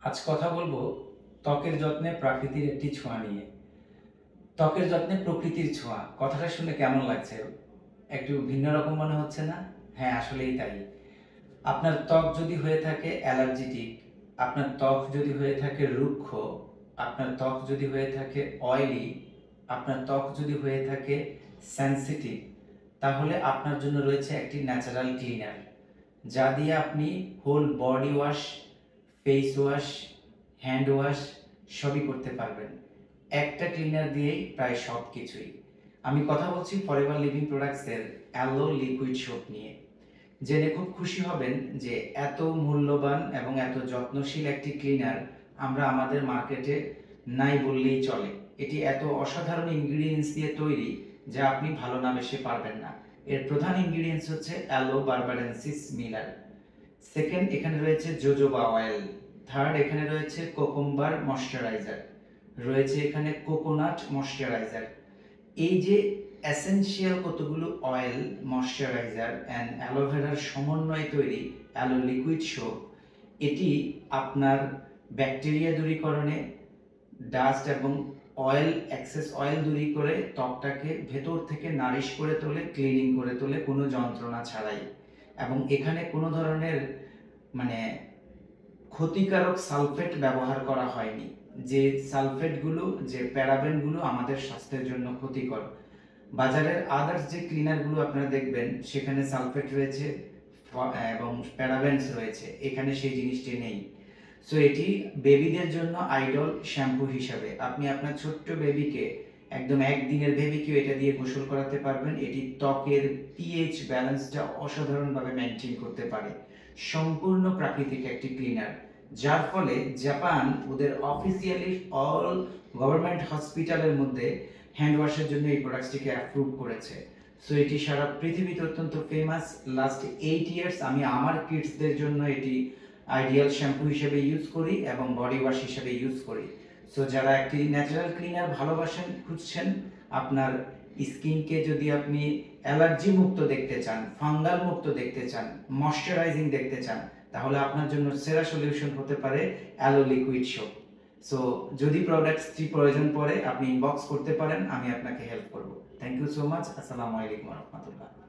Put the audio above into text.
আজ কথা বলবো ত্বকের যত্নে প্রাকৃতির একটি ছোঁয়া নিয়ে। ত্বকের যত্নে প্রকৃতির ছোঁয়া কথাটা শুনে কেমন লাগছে? একটু ভিন্ন রকম মনে হচ্ছে না? হ্যাঁ, আসলেই তাই। আপনার ত্বক যদি হয়ে থাকে অ্যালার্জেটিক, আপনার ত্বক যদি হয়ে থাকে রুক্ষ, আপনার ত্বক যদি হয়ে থাকে অয়েলি, আপনার ত্বক যদি হয়ে থাকে সেনসিটিভ, তাহলে আপনার জন্য রয়েছে একটি ন্যাচারাল ক্লিনার, যা দিয়ে আপনি whole body wash, face wash, hand wash সবই করতে পারবেন একটা ক্লিনার দিয়েই, প্রায় সব কিছুই। আমি কথা বলছি ফরএভার লিভিং প্রোডাক্টসের অ্যালো লিকুইড সোপ নিয়ে। জেনে খুব খুশি হবেন যে এত মূল্যবান এবং এত যত্নশীল একটি ক্লিনার আমরা আমাদের মার্কেটে নাই বললেই চলে। এটি এত অসাধারণ ইনগ্রিডিয়েন্টস দিয়ে তৈরি যা আপনি ভালো না বেশি পারবেন না। এর প্রধান ইনগ্রিডিয়েন্টস হচ্ছে অ্যালো বারবারেন্সিস মিলার। সেকেন্ড, এখানে রয়েছে জোজোবা অয়েল। থার্ড, এখানে রয়েছে কোকোম্বার ময়শ্চারাইজার, রয়েছে এখানে কোকোনাট ময়শ্চারাইজার। এই যে এসেনশিয়াল কতগুলো অয়েল, ময়শ্চারাইজার অ্যান্ড অ্যালোভেরার সমন্বয়ে তৈরি অ্যালো লিকুইড সোপ, এটি আপনার ব্যাকটেরিয়া দূরীকরণে, ডাস্ট এবং অয়েল, এক্সেস অয়েল দূরী করে ত্বকটাকে ভেতর থেকে নারিশ করে তোলে, ক্লিনিং করে তোলে কোনো যন্ত্রণা ছাড়াই। এবং এখানে কোনো ধরনের মানে ক্ষতিকারক সালফেট ব্যবহার করা হয়নি, যে সালফেটগুলো, যে প্যারাবেনগুলো আমাদের স্বাস্থ্যের জন্য ক্ষতিকর। বাজারের আদার্স যে ক্লিনারগুলো আপনারা দেখবেন সেখানে সালফেট রয়েছে এবং প্যারাবেনস রয়েছে, এখানে সেই জিনিসটি নেই। সো এটি বেবিদের জন্য আইডল শ্যাম্পু হিসাবে আপনি আপনার ছোট্ট বেবিকে, একদম একদিনের বেবিকেও এটা দিয়ে গোসল করাতে পারবেন। এটি ত্বকের পিএইচ ব্যালেন্সটা অসাধারণভাবে মেনটেন করতে পারে। সম্পূর্ণ প্রাকৃতিক একটি ক্লিনার, যার ফলে জাপান ওদের অফিসিয়ালি অল গভর্নমেন্ট হসপিটালের মধ্যে হ্যান্ড ওয়াশের জন্য এই প্রোডাক্টটিকে অ্যাপ্রুভ করেছে। সো এটি সারা পৃথিবীতে অত্যন্ত ফেমাস। লাস্ট 8 ইয়ার্স আমি আমার কিডসদের জন্য এটি আইডিয়াল শ্যাম্পু হিসেবে ইউজ করি এবং বডি ওয়াশ হিসেবে ইউজ করি। সো যারা একটি ন্যাচারাল ক্লিনার ভালোবাসেন, খুঁজছেন, আপনার স্কিনকে যদি আপনি অ্যালার্জি মুক্ত দেখতে চান, ফাঙ্গাল মুক্ত দেখতে চান, ময়শ্চারাইজিং দেখতে চান, তাহলে আপনার জন্য সেরা সলিউশন হতে পারে অ্যালো লিকুইড সোপ। সো যদি প্রোডাক্টসটি প্রয়োজন পড়ে আপনি ইনবক্স করতে পারেন, আমি আপনাকে হেল্প করব। Thank you so much. আসসালামু আলাইকুম রহমতুল্লাহ।